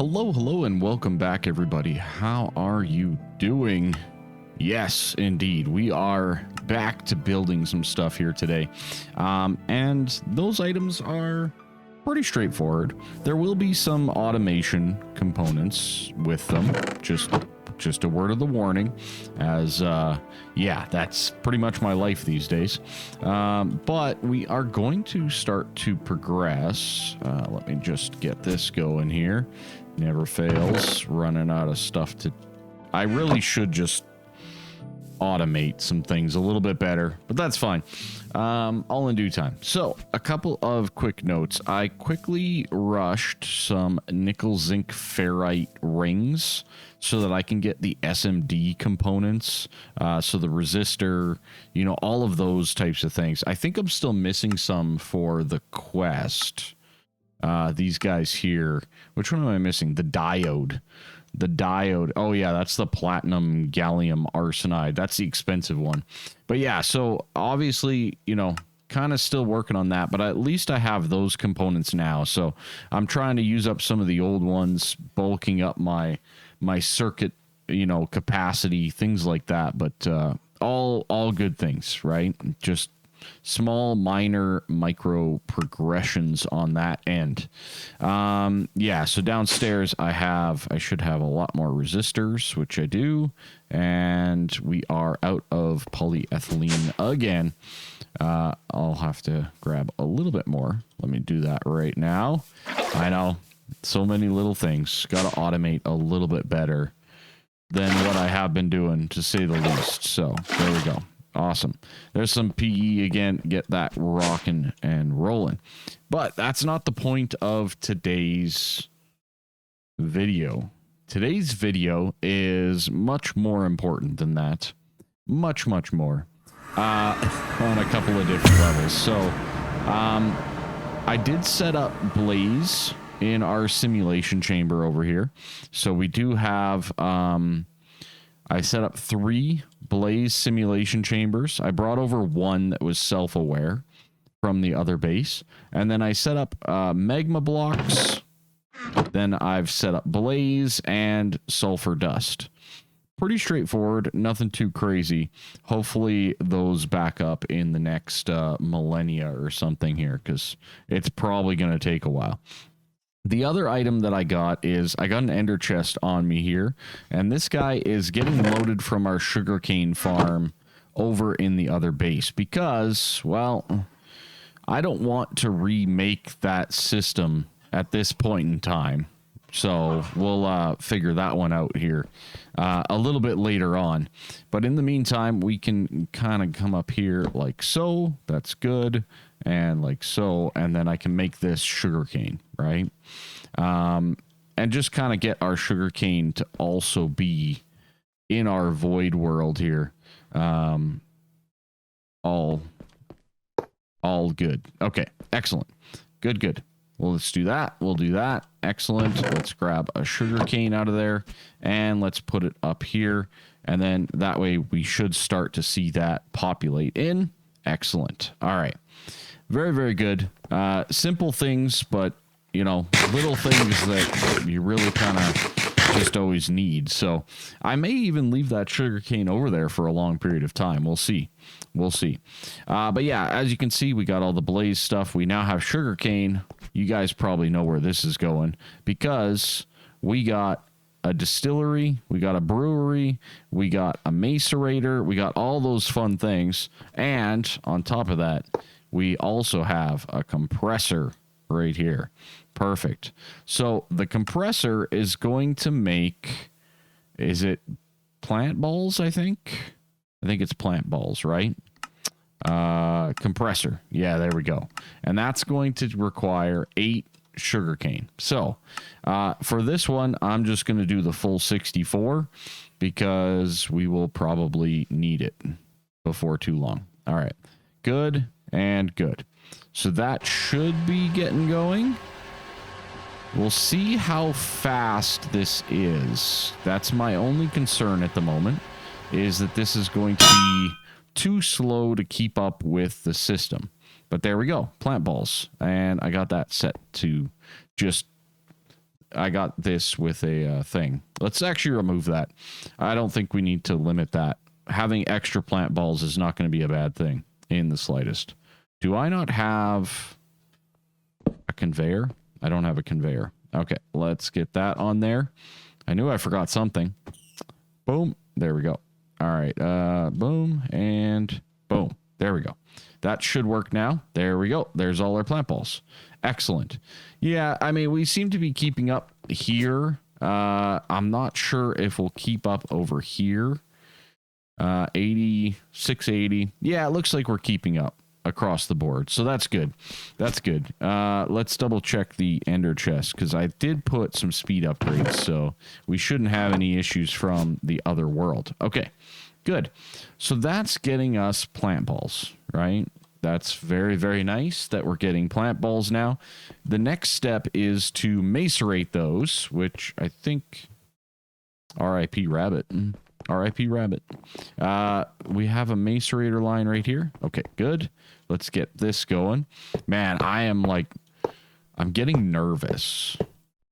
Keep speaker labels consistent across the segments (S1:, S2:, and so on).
S1: Hello, and welcome back, everybody. How are you doing? Yes, indeed. We are back to building some stuff here today. And those items are pretty straightforward. There will be some automation components with them. Just a word of the warning, as yeah, that's pretty much my life these days. But we are going to start to progress. Let me just get this going here. Never fails. Running out of stuff to... I really should just automate some things a little bit better, but that's fine. All in due time. So, a couple of quick notes. I quickly rushed some nickel zinc ferrite rings so that I can get the SMD components, so the resistor, you know, all of those types of things. I think I'm still missing some for the quest. These guys here. Which one am I missing? The diode. The diode. Oh, yeah, that's the platinum gallium arsenide. That's the expensive one. But yeah, so obviously, you know, kind of still working on that, but at least I have those components now. So I'm trying to use up some of the old ones, bulking up my circuit, you know, capacity, things like that. But all good things, right? Just small, minor, micro progressions on that end. Yeah, so downstairs I should have a lot more resistors, which I do, and we are out of polyethylene again. I'll have to grab a little bit more. Let me do that right now. I know, so many little things. Got to automate a little bit better than what I have been doing, to say the least. So there we go. Awesome. There's some PE again. Get that rocking and rolling. But that's not the point of today's video. Today's video is much more important than that. Much more. On a couple of different levels. So, I did set up Blaze in our simulation chamber over here. So we do have, I set up 3 Blaze simulation chambers. I brought over one that was self-aware from the other base. And then I set up magma blocks. Then I've set up Blaze and sulfur dust. Pretty straightforward. Nothing too crazy. Hopefully those back up in the next millennia or something here, because it's probably going to take a while. The other item that I got is I got an ender chest on me here, and this guy is getting loaded from our sugarcane farm over in the other base because, well, I don't want to remake that system at this point in time. So we'll figure that one out here a little bit later on. But in the meantime, we can kind of come up here like so. That's good. And like so. And then I can make this sugarcane, right? And just kind of get our sugarcane to also be in our void world here. All good. Okay, excellent. Good. Well, let's do that. We'll do that. Excellent. Let's grab a sugarcane out of there and let's put it up here. And then that way we should start to see that populate in. Excellent. All right. Very good. Simple things, but, you know, little things that you really kind of just always need. So I may even leave that sugarcane over there for a long period of time. We'll see. But yeah, as you can see, we got all the Blaze stuff. We now have sugarcane. You guys probably know where this is going because we got a distillery, we got a brewery, we got a macerator, we got all those fun things. And on top of that, we also have a compressor right here. Perfect. So the compressor is going to make, is it plant balls? I think it's plant balls, right? Compressor. Yeah, there we go. And that's going to require 8 sugarcane. So for this one, I'm just going to do the full 64 because we will probably need it before too long. All right. Good and good. So that should be getting going. We'll see how fast this is. That's my only concern at the moment, is that this is going to be too slow to keep up with the system. But there we go, plant balls. And I got that set to just I got this with a thing. Let's actually remove that. I don't think we need to limit that. Having extra plant balls is not going to be a bad thing in the slightest. Do I not have a conveyor? I don't have a conveyor. Okay, let's get that on there. I knew I forgot something. Boom. There we go. All right. Boom and boom. There we go. That should work now. There we go. There's all our plant balls. Excellent. Yeah, I mean, we seem to be keeping up here. I'm not sure if we'll keep up over here. 80, 680. Yeah, it looks like we're keeping up across the board. So that's good. That's good. Let's double check the ender chest because I did put some speed upgrades. So we shouldn't have any issues from the other world. Okay, good. So that's getting us plant balls, right? That's very, very nice that we're getting plant balls now. The next step is to macerate those, which I think RIP Rabbit. RIP Rabbit. We have a macerator line right here. Okay, good. Let's get this going. Man, I'm getting nervous,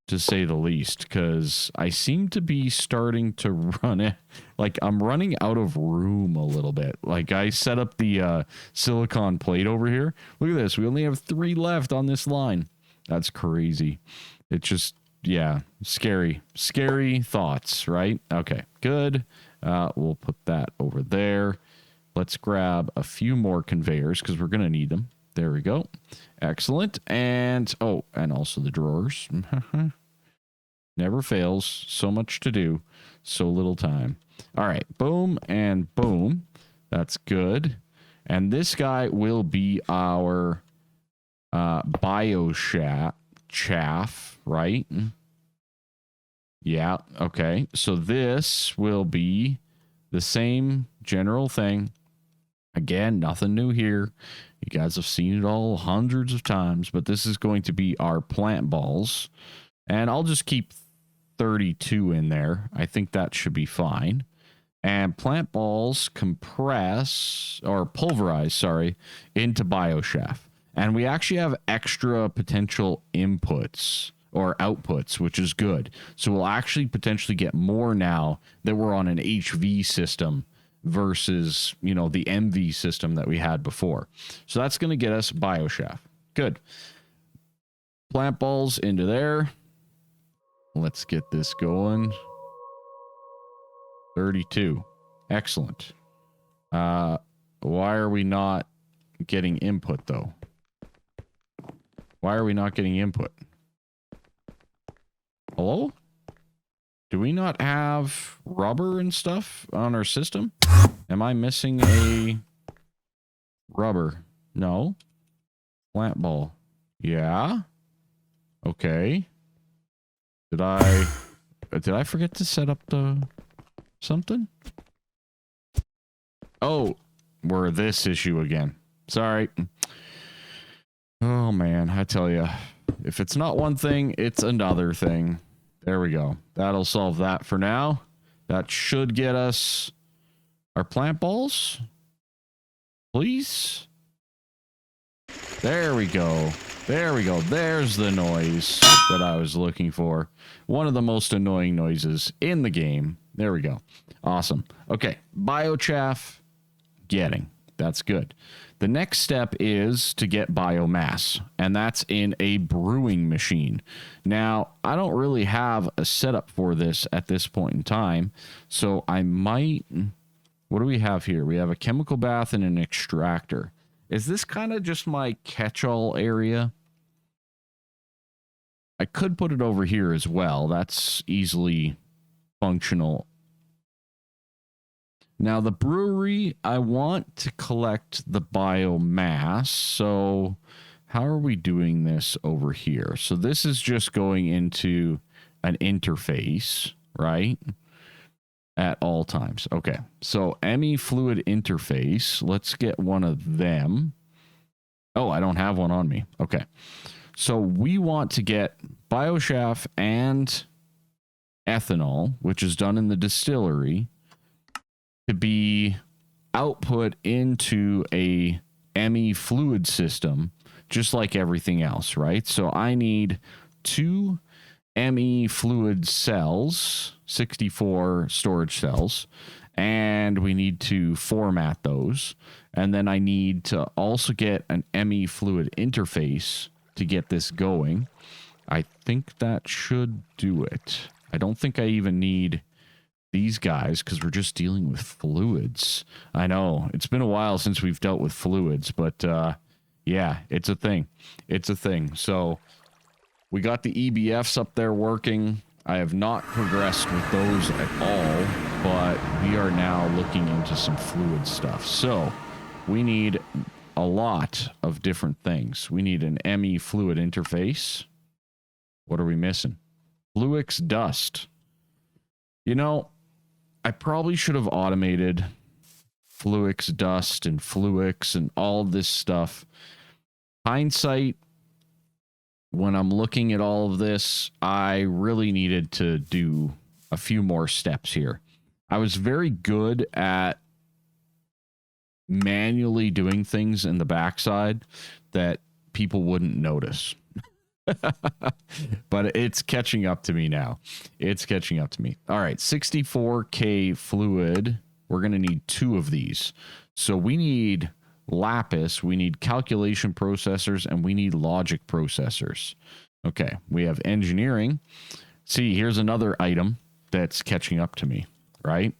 S1: to say the least, because I seem to be starting to run it. Like, I'm running out of room a little bit. Like, I set up the silicon plate over here. Look at this. We only have 3 left on this line. That's crazy. It's just, yeah, scary. Scary thoughts, right? Okay, good. We'll put that over there. Let's grab a few more conveyors because we're going to need them. There we go. Excellent. And, oh, and also the drawers. Never fails. So much to do. So little time. All right. Boom and boom. That's good. And this guy will be our chaff, right? Yeah. Okay. So this will be the same general thing. Again, nothing new here. You guys have seen it all hundreds of times, but this is going to be our plant balls. And I'll just keep 32 in there. I think that should be fine. And plant balls compress or pulverize, into biochaff. And we actually have extra potential inputs or outputs, which is good. So we'll actually potentially get more now that we're on an HV system versus, the MV system that we had before. So that's going to get us biochaff. Good. Plant balls into there. Let's get this going. 32. Excellent. Why are we not getting input, though? Why are we not getting input? Hello? Do we not have rubber and stuff on our system? Am I missing a rubber? No. Plant ball. Yeah. Okay. Did I forget to set up the something? Oh, we're this issue again. Sorry. Oh man, I tell you, if it's not one thing, it's another thing. There we go. That'll solve that for now. That should get us our plant balls. Please. There we go. There we go. There's the noise that I was looking for. One of the most annoying noises in the game. There we go. Awesome. Okay. Biochaff getting. That's good. The next step is to get biomass, and that's in a brewing machine. Now, I don't really have a setup for this at this point in time, so I might... What do we have here? We have a chemical bath and an extractor. Is this kind of just my catch-all area? I could put it over here as well. That's easily functional. Now, the brewery, I want to collect the biomass. So how are we doing this over here? So this is just going into an interface, right? At all times. Okay. So ME fluid interface. Let's get one of them. Oh, I don't have one on me. Okay. So we want to get biochaff and ethanol, which is done in the distillery, to be output into a ME fluid system, just like everything else, right? So I need 2 ME fluid cells, 64 storage cells, and we need to format those. And then I need to also get an ME fluid interface to get this going. I think that should do it. I don't think I even need these guys because we're just dealing with fluids. I know it's been a while since we've dealt with fluids, but yeah, it's a thing. It's a thing. So we got the EBFs up there working. I have not progressed with those at all, but we are now looking into some fluid stuff. So we need a lot of different things. We need an ME fluid interface. What are we missing? Fluix dust. You know, I probably should have automated Fluix dust and Fluix and all this stuff. Hindsight, when I'm looking at all of this, I really needed to do a few more steps here. I was very good at manually doing things in the backside that people wouldn't notice. But it's catching up to me now. It's catching up to me. All right, 64K fluid. We're going to need 2 of these. So we need lapis, we need calculation processors, and we need logic processors. Okay, we have engineering. See, here's another item that's catching up to me, right?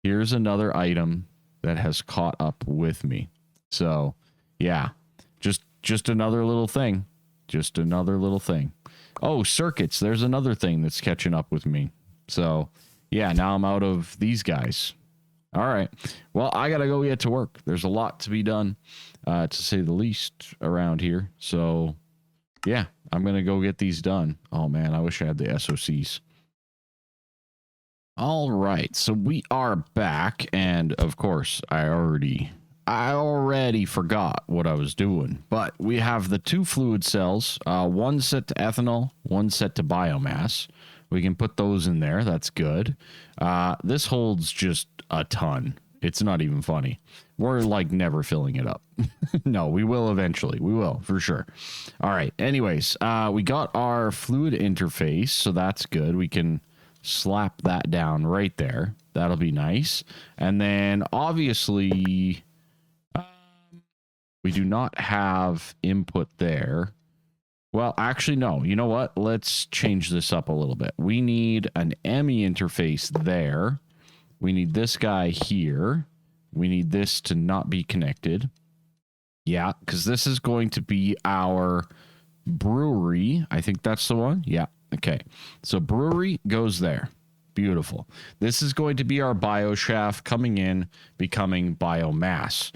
S1: Here's another item that has caught up with me. So, yeah, just another little thing. Just another little thing. Oh, circuits. There's another thing that's catching up with me. So, yeah, now I'm out of these guys. All right. Well, I got to go get to work. There's a lot to be done, to say the least, around here. So, yeah, I'm going to go get these done. Oh, man, I wish I had the SOCs. All right. So we are back. And, of course, I already forgot what I was doing, but we have the 2 fluid cells, one set to ethanol, one set to biomass. We can put those in there. That's good. This holds just a ton. It's not even funny. We're like never filling it up. No, we will eventually. We will for sure. All right. Anyways, we got our fluid interface, so that's good. We can slap that down right there. That'll be nice. And then obviously, we do not have input there. Well, actually, no. You know what? Let's change this up a little bit. We need an ME interface there. We need this guy here. We need this to not be connected. Yeah, because this is going to be our brewery. I think that's the one. Yeah. Okay. So brewery goes there. Beautiful. This is going to be our bioshaft coming in, becoming biomass.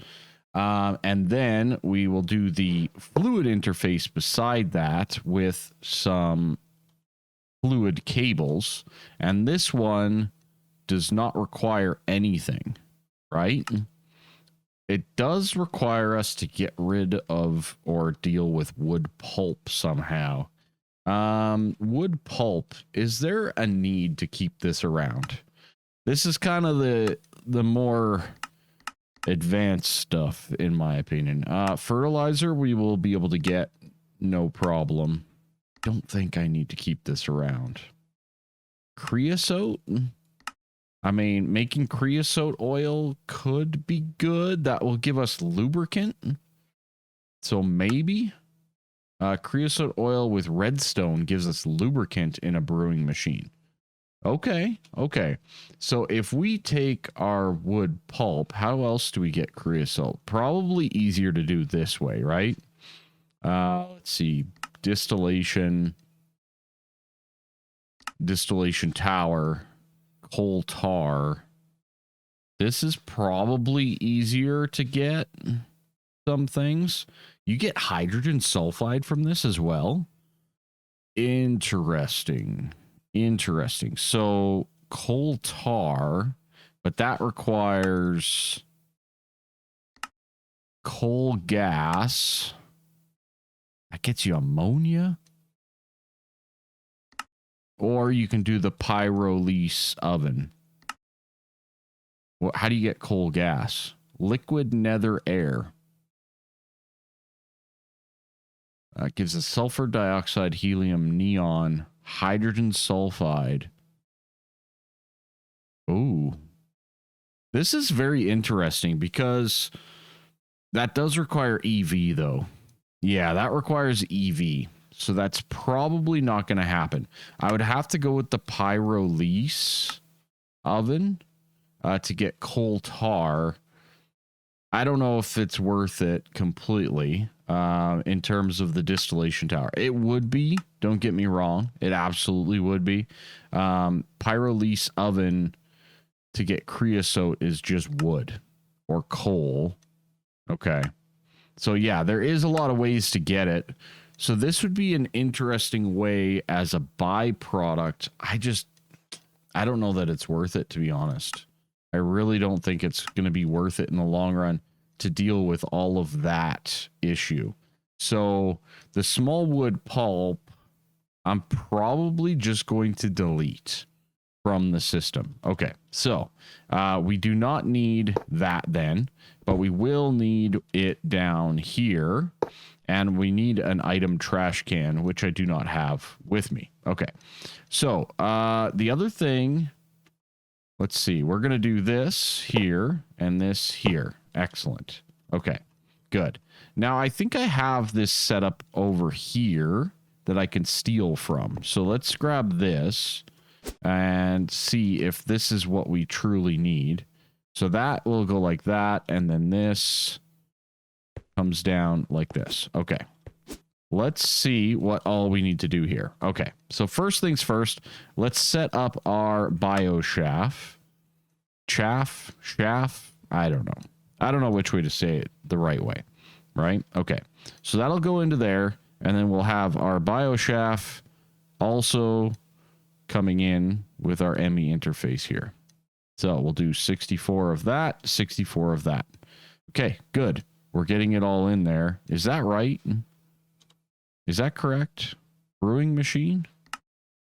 S1: And then we will do the fluid interface beside that with some fluid cables. And this one does not require anything, right? It does require us to get rid of or deal with wood pulp somehow. Wood pulp, is there a need to keep this around? This is kind of the more advanced stuff, in my opinion. Fertilizer, we will be able to get no problem. Don't think I need to keep this around. Creosote? I mean, making creosote oil could be good. That will give us lubricant. So maybe creosote oil with redstone gives us lubricant in a brewing machine. Okay. So if we take our wood pulp, how else do we get creosote? Probably easier to do this way, right? Let's see. Distillation tower, coal tar. This is probably easier to get some things. You get hydrogen sulfide from this as well. Interesting. So coal tar, but that requires coal gas. That gets you ammonia. Or you can do the pyrolysis oven. Well, how do you get coal gas? Liquid nether air. Gives us sulfur dioxide, helium, neon, hydrogen sulfide. Ooh. This is very interesting because that does require EV, though. Yeah, that requires EV. So that's probably not going to happen. I would have to go with the pyrolysis oven to get coal tar. I don't know if it's worth it completely in terms of the distillation tower. It would be. Don't get me wrong. It absolutely would be. Pyrolysis oven to get creosote is just wood or coal. Okay. So yeah, there is a lot of ways to get it. So this would be an interesting way as a byproduct. I don't know that it's worth it, to be honest. I really don't think it's going to be worth it in the long run to deal with all of that issue. So the small wood pulp, I'm probably just going to delete from the system. Okay, so we do not need that then, but we will need it down here, and we need an item trash can, which I do not have with me. Okay, so the other thing, let's see, we're going to do this here and this here. Excellent. Okay, good. Now I think I have this set up over here that I can steal from. So let's grab this and see if this is what we truly need. So that will go like that, and then this comes down like this. Okay. Let's see what all we need to do here. Okay. So first things first, let's set up our bioshaft. Shaft? I don't know. I don't know which way to say it the right way. Right? Okay. So that'll go into there, and then we'll have our bioshaft also coming in with our ME interface here. So we'll do 64 of that, 64 of that. Okay, good. We're getting it all in there. Is that right? Is that correct? Brewing machine?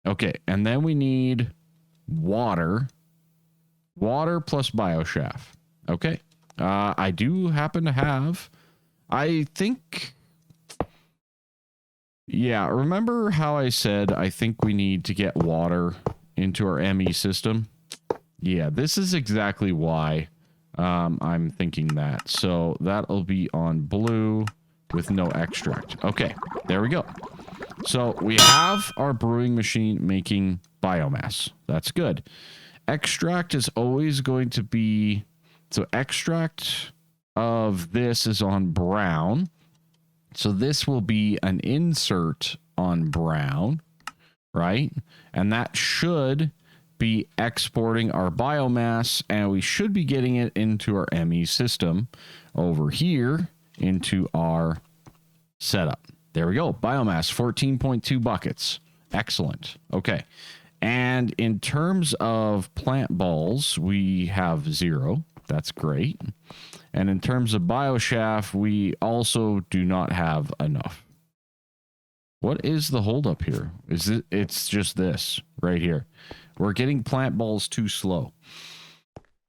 S1: Okay, and then we need water. Water plus bioshaft. Okay. I do happen to have, I think... Yeah, remember how I said I think we need to get water into our ME system? Yeah, this is exactly why I'm thinking that. So that'll be on blue with no extract. Okay, there we go. So we have our brewing machine making biomass. That's good. Extract is always going to be... So extract of this is on brown. So this will be an insert on brown, right? And that should be exporting our biomass, and we should be getting it into our ME system over here into our setup. There we go. Biomass, 14.2 buckets. Excellent. Okay. And in terms of plant balls, we have 0. That's great. And in terms of bioshaft, we also do not have enough. What is the holdup here? Is it? It's just this right here. We're getting plant balls too slow.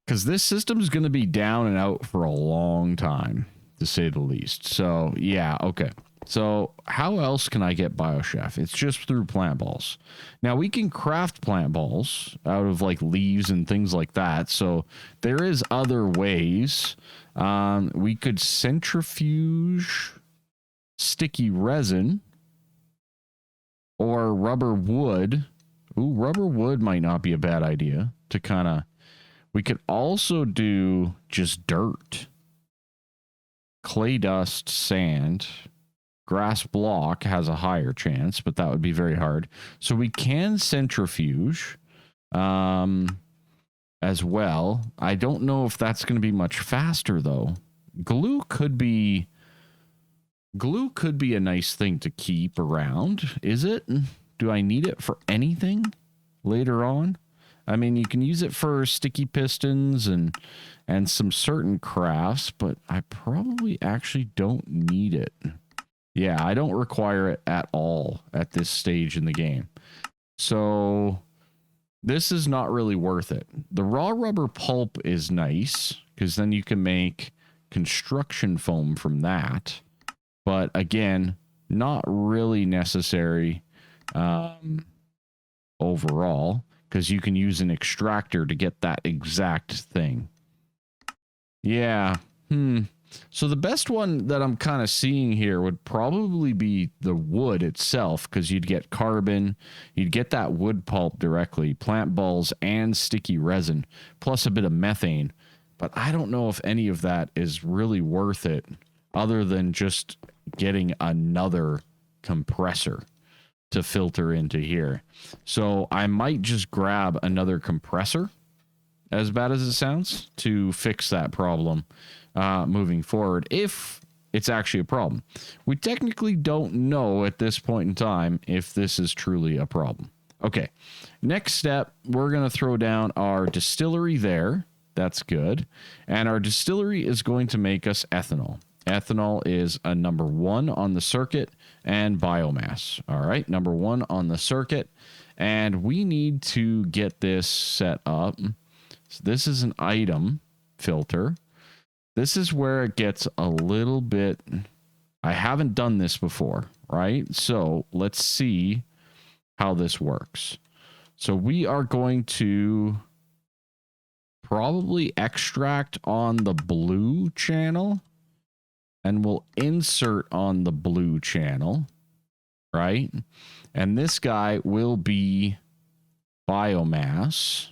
S1: Because this system is going to be down and out for a long time, to say the least. So, yeah, okay. So, how else can I get bioshaft? It's just through plant balls. Now, we can craft plant balls out of, like, leaves and things like that. So, there is other ways. We could centrifuge sticky resin or rubber wood. Ooh, rubber wood might not be a bad idea to kind of... We could also do just dirt, clay dust, sand. Grass block has a higher chance, but that would be very hard. So we can centrifuge as well. I don't know if that's going to be much faster, though. Glue could be a nice thing to keep around. Is it? Do I need it for anything later on? I mean, you can use it for sticky pistons and some certain crafts, but I probably actually don't need it. Yeah, I don't require it at all at this stage in the game. So this is not really worth it. The raw rubber pulp is nice because then you can make construction foam from that. But again, not really necessary. overall, because you can use an extractor to get that exact thing. Yeah. So the best one that I'm kind of seeing here would probably be the wood itself, because you'd get carbon, you'd get that wood pulp directly, plant balls, and sticky resin, plus a bit of methane. But I don't know if any of that is really worth it, other than just getting another compressor to filter into here. So I might just grab another compressor, as bad as it sounds, to fix that problem moving forward, if it's actually a problem. We technically don't know at this point in time if this is truly a problem. Okay, next step, we're going to throw down our distillery there. That's good. And our distillery is going to make us ethanol. Ethanol is a number 1 on the circuit, and biomass. All right, number 1 on the circuit. And we need to get this set up. So this is an item filter. This is where it gets a little bit... I haven't done this before, right? So let's see how this works. So we are going to probably extract on the blue channel, and we'll insert on the blue channel, right? And this guy will be biomass,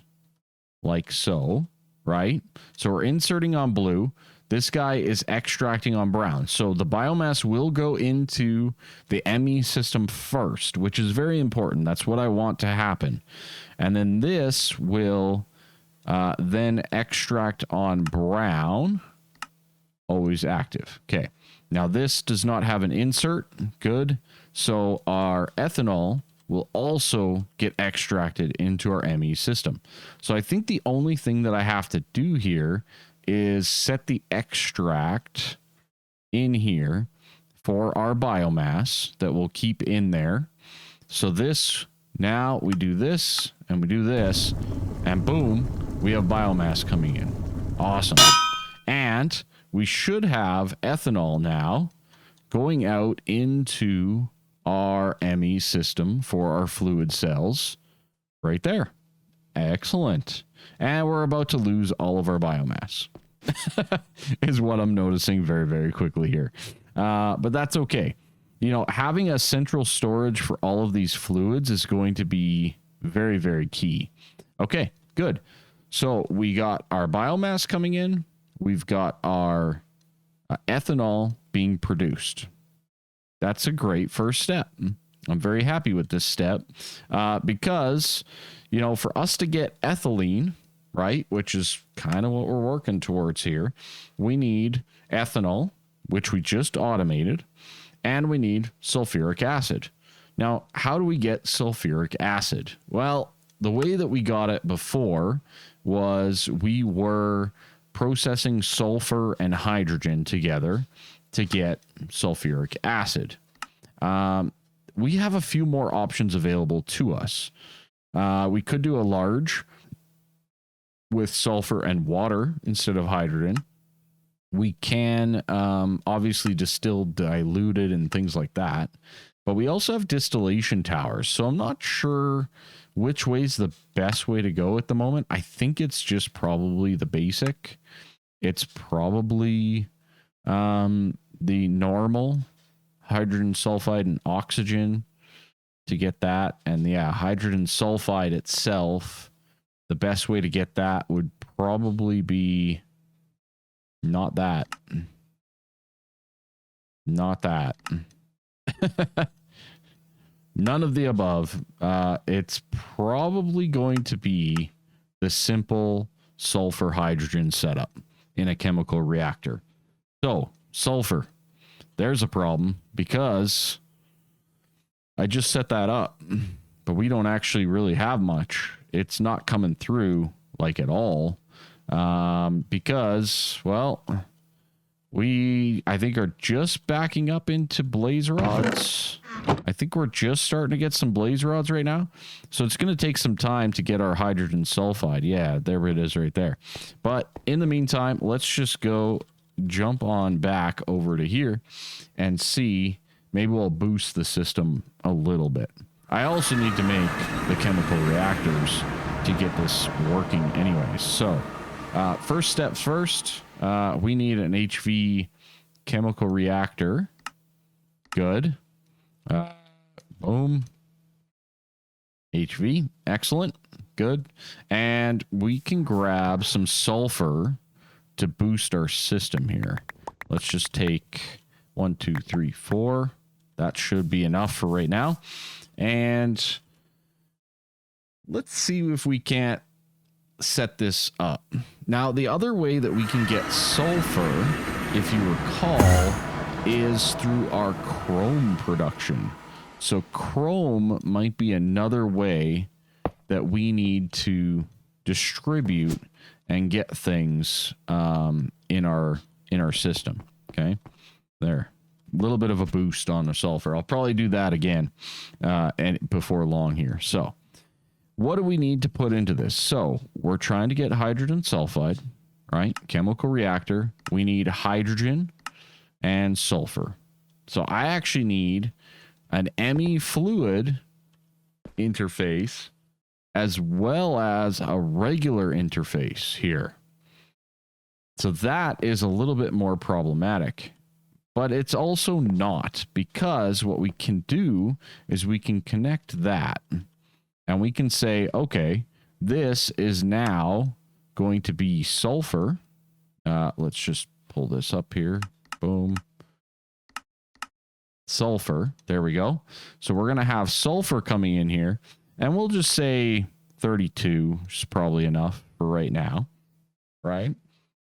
S1: like so, right? So we're inserting on blue. This guy is extracting on brown. So the biomass will go into the ME system first, which is very important. That's what I want to happen. And then this will then extract on brown. Always active. Okay. Now this does not have an insert. Good. So our ethanol will also get extracted into our ME system. So I think the only thing that I have to do here is set the extract in here for our biomass that we'll keep in there. So this, now we do this and we do this, and boom, we have biomass coming in. Awesome. And we should have ethanol now going out into our ME system for our fluid cells right there. Excellent. And we're about to lose all of our biomass is what I'm noticing very, very quickly here. But that's okay. You know, having a central storage for all of these fluids is going to be very, very key. Okay, good. So we got our biomass coming in. We've got our ethanol being produced. That's a great first step. I'm very happy with this step because, you know, for us to get ethylene, right, which is kind of what we're working towards here, we need ethanol, which we just automated, and we need sulfuric acid. Now, how do we get sulfuric acid? Well, the way that we got it before was we were processing sulfur and hydrogen together to get sulfuric acid. We have a few more options available to us. We could do a large with sulfur and water instead of hydrogen. We can obviously distill diluted and things like that. But we also have distillation towers. So I'm not sure which way is the best way to go at the moment. I think it's just probably the basic. It's probably the normal hydrogen sulfide and oxygen to get that. And yeah, hydrogen sulfide itself, the best way to get that would probably be not that. Not that. None of the above. It's probably going to be the simple sulfur hydrogen setup in a chemical reactor. So, sulfur. There's a problem because I just set that up, but we don't actually really have much. It's not coming through like at all because, well, I think are just backing up into blaze rods. I think we're just starting to get some blaze rods right now. So it's going to take some time to get our hydrogen sulfide. Yeah, there it is right there. But in the meantime, let's just go jump on back over to here and see. Maybe we'll boost the system a little bit. I also need to make the chemical reactors to get this working anyways. So, first steps first, we need an HV chemical reactor. Good. Boom. HV. Excellent. Good. And we can grab some sulfur to boost our system here. Let's just take 1, 2, 3, 4. That should be enough for right now. And let's see if we can't set this up. Now, the other way that we can get sulfur, if you recall, is through our chrome production. So chrome might be another way that we need to distribute and get things in our system. Okay, there, a little bit of a boost on the sulfur. I'll probably do that again and before long here. So what do we need to put into this? So we're trying to get hydrogen sulfide, right? Chemical reactor. We need hydrogen and sulfur. So I actually need an ME fluid interface as well as a regular interface here. So that is a little bit more problematic, but it's also not, because what we can do is we can connect that and we can say, okay, this is now going to be sulfur. Let's just pull this up here. Boom. Sulfur. There we go. So we're going to have sulfur coming in here, and we'll just say 32 is probably enough for right now, right?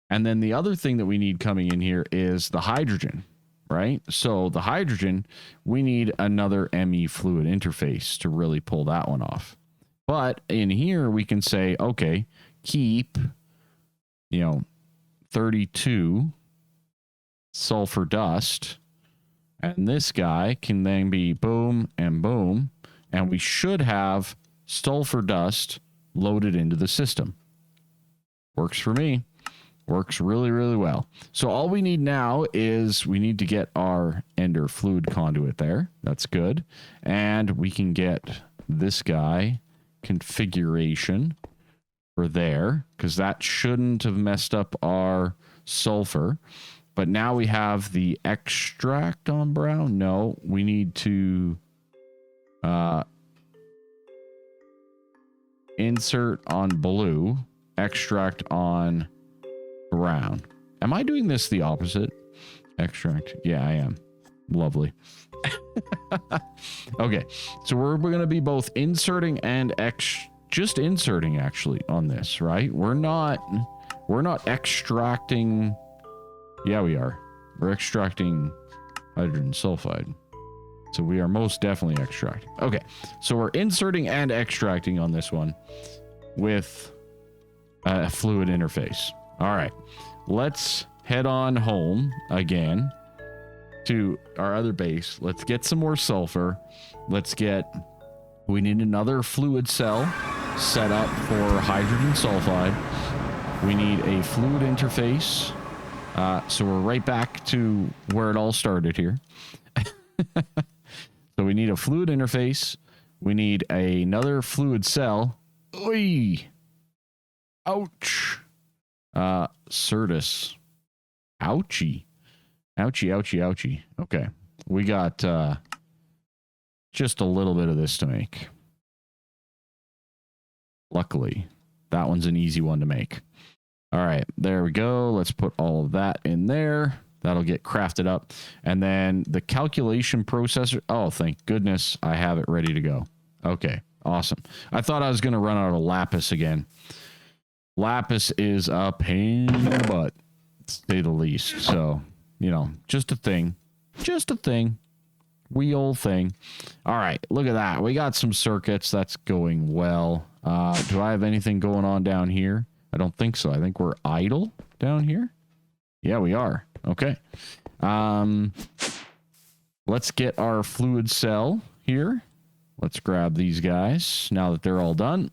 S1: And then the other thing that we need coming in here is the hydrogen, right? So the hydrogen, we need another ME fluid interface to really pull that one off. But in here, we can say, okay, keep, 32 sulfur dust. And this guy can then be boom and boom. And we should have sulfur dust loaded into the system. Works for me. Works really, really well. So all we need now is we need to get our ender fluid conduit there. That's good. And we can get this guy configuration for there, because that shouldn't have messed up our sulfur. But now we have the extract on brown. No, we need to insert on blue, extract on brown. Am I doing this the opposite? Extract. Yeah, I am. Lovely. Okay, so we're going to be both inserting and just inserting actually on this, right? We're not extracting. Yeah, we are. We're extracting hydrogen sulfide. So we are most definitely extracting. Okay, so we're inserting and extracting on this one with a fluid interface. All right, let's head on home again to our other base. Let's get some more sulfur. We need another fluid cell set up for hydrogen sulfide. We need a fluid interface. So we're right back to where it all started here. So we need a fluid interface. We need another fluid cell. Oy! Ouch! Certus. Ouchie. Ouchie, ouchie, ouchie. Okay. We got just a little bit of this to make. Luckily, that one's an easy one to make. All right, there we go. Let's put all of that in there. That'll get crafted up. And then the calculation processor. Oh, thank goodness I have it ready to go. Okay, awesome. I thought I was going to run out of lapis again. Lapis is a pain in the butt, to say the least. So, just a thing. Just a thing. Wee old thing. All right, look at that. We got some circuits. That's going well. Do I have anything going on down here? I don't think so. I think we're idle down here. Yeah, we are. Okay. Let's get our fluid cell here. Let's grab these guys now that they're all done.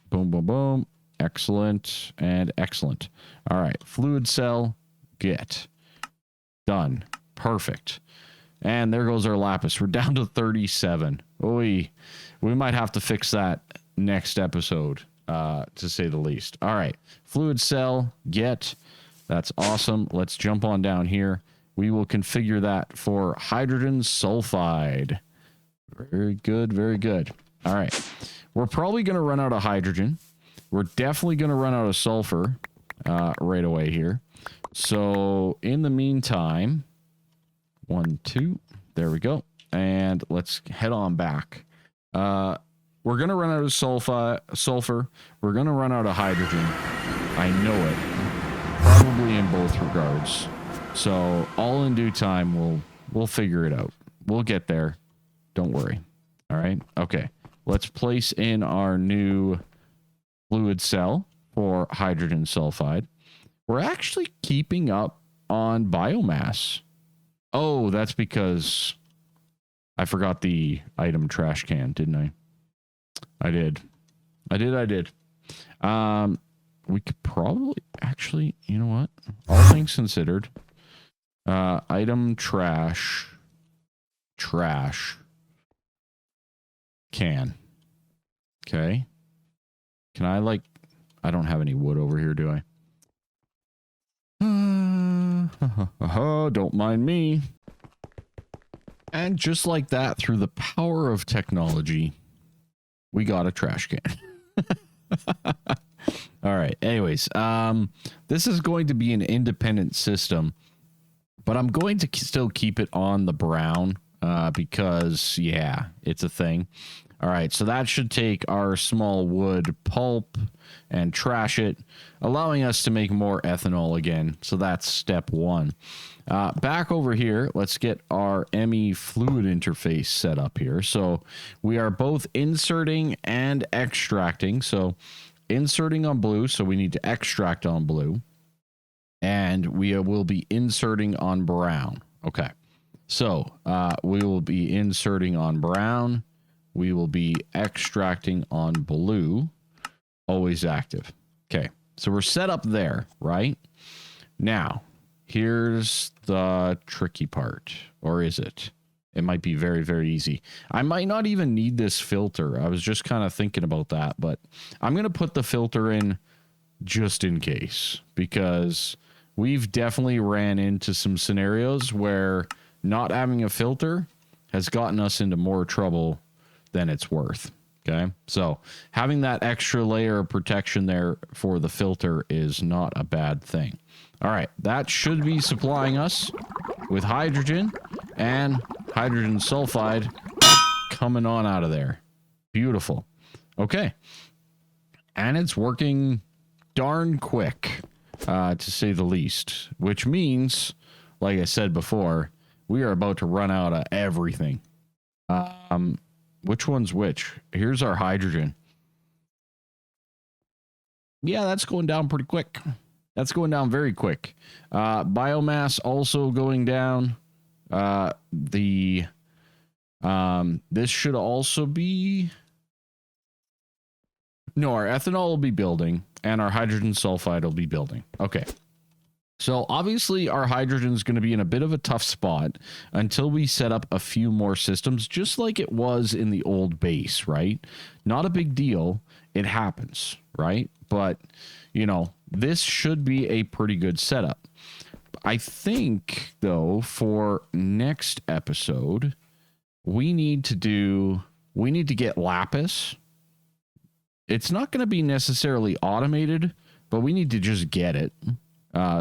S1: Boom, boom, boom. Excellent and excellent. All right. Fluid cell, get. Done. Perfect. And there goes our lapis. We're down to 37. We might have to fix that next episode, to say the least. All right. Fluid cell, get. That's awesome. Let's jump on down here. We will configure that for hydrogen sulfide. Very good, very good. All right. We're probably going to run out of hydrogen. We're definitely going to run out of sulfur right away here. So in the meantime, 1, 2, there we go. And let's head on back. We're going to run out of sulfur. We're going to run out of hydrogen. I know it. Probably in both regards. So all in due time, we'll figure it out. We'll get there. Don't worry. All right. Okay. Let's place in our new fluid cell for hydrogen sulfide. We're actually keeping up on biomass. Oh, that's because I forgot the item trash can, didn't I? I did. We could probably actually, you know what? All things considered, item trash can. Okay. Can I I don't have any wood over here, do I? Don't mind me. And just like that, through the power of technology, we got a trash can. All right. Anyways, this is going to be an independent system, but I'm going to still keep it on the brown because, yeah, it's a thing. All right. So that should take our small wood pulp and trash it, allowing us to make more ethanol again. So that's step 1. Back over here, let's get our ME fluid interface set up here. So we are both inserting and extracting. So inserting on blue, so we need to extract on blue. And we will be inserting on brown. Okay. So we will be inserting on brown. We will be extracting on blue. Always active. Okay. So we're set up there, right? Now, here's the tricky part. Or is it? It might be very, very easy. I might not even need this filter. I was just kind of thinking about that, but I'm going to put the filter in just in case, because we've definitely ran into some scenarios where not having a filter has gotten us into more trouble than it's worth. Okay. So having that extra layer of protection there for the filter is not a bad thing. All right. That should be supplying us with hydrogen and hydrogen sulfide coming on out of there. Beautiful. Okay. And it's working darn quick, to say the least, which means, like I said before, we are about to run out of everything. Which one's which? Here's our hydrogen. Yeah, that's going down pretty quick. That's going down very quick. Biomass also going down. This should also be... No, our ethanol will be building, and our hydrogen sulfide will be building. Okay. So obviously our hydrogen is going to be in a bit of a tough spot until we set up a few more systems, just like it was in the old base, right? Not a big deal. It happens, right? But, you know, this should be a pretty good setup. I think, though, for next episode, we need to get lapis. It's not going to be necessarily automated, but we need to just get it.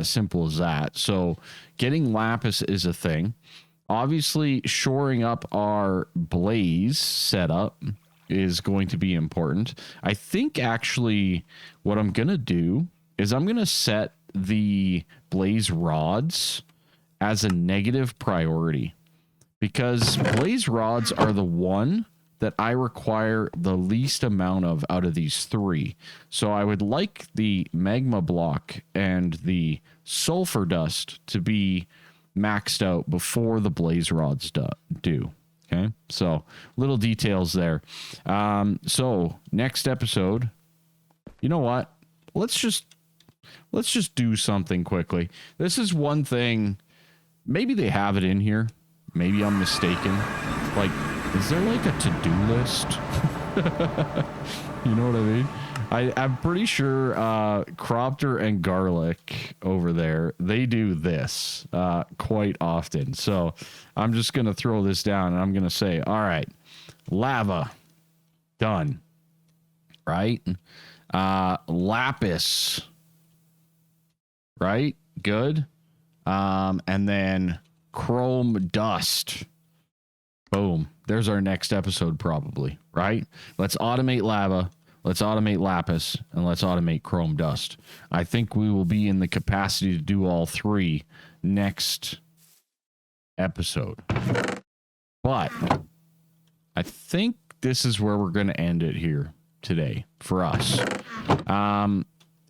S1: Simple as that. So getting lapis is a thing. Obviously, shoring up our blaze setup is going to be important. I think actually what I'm going to do is I'm going to set the blaze rods as a negative priority, because blaze rods are the one that I require the least amount of out of these 3. So I would like the magma block and the sulfur dust to be maxed out before the blaze rods do. Okay, so little details there. So next episode, you know what? Let's just do something quickly. This is one thing. Maybe they have it in here. Maybe I'm mistaken. Like, Is there like a to-do list? You know what I mean? I'm pretty sure Cropter and Garlic over there, they do this quite often. So I'm just going to throw this down and I'm going to say, all right, lava, done. Right? Lapis, right? Good. And then chrome dust. Boom. There's our next episode probably, right? Let's automate lava. Let's automate lapis, and let's automate chrome dust. I think we will be in the capacity to do all three next episode. But I think this is where we're going to end it here today for us.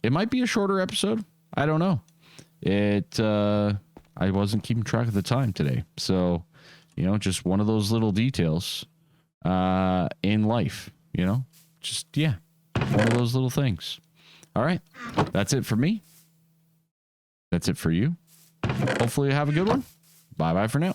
S1: It might be a shorter episode. I don't know. I wasn't keeping track of the time today. So, you know, just one of those little details in life, you know, just, yeah. One of those little things. All right. That's it for me. That's it for you. Hopefully you have a good one. Bye-bye for now.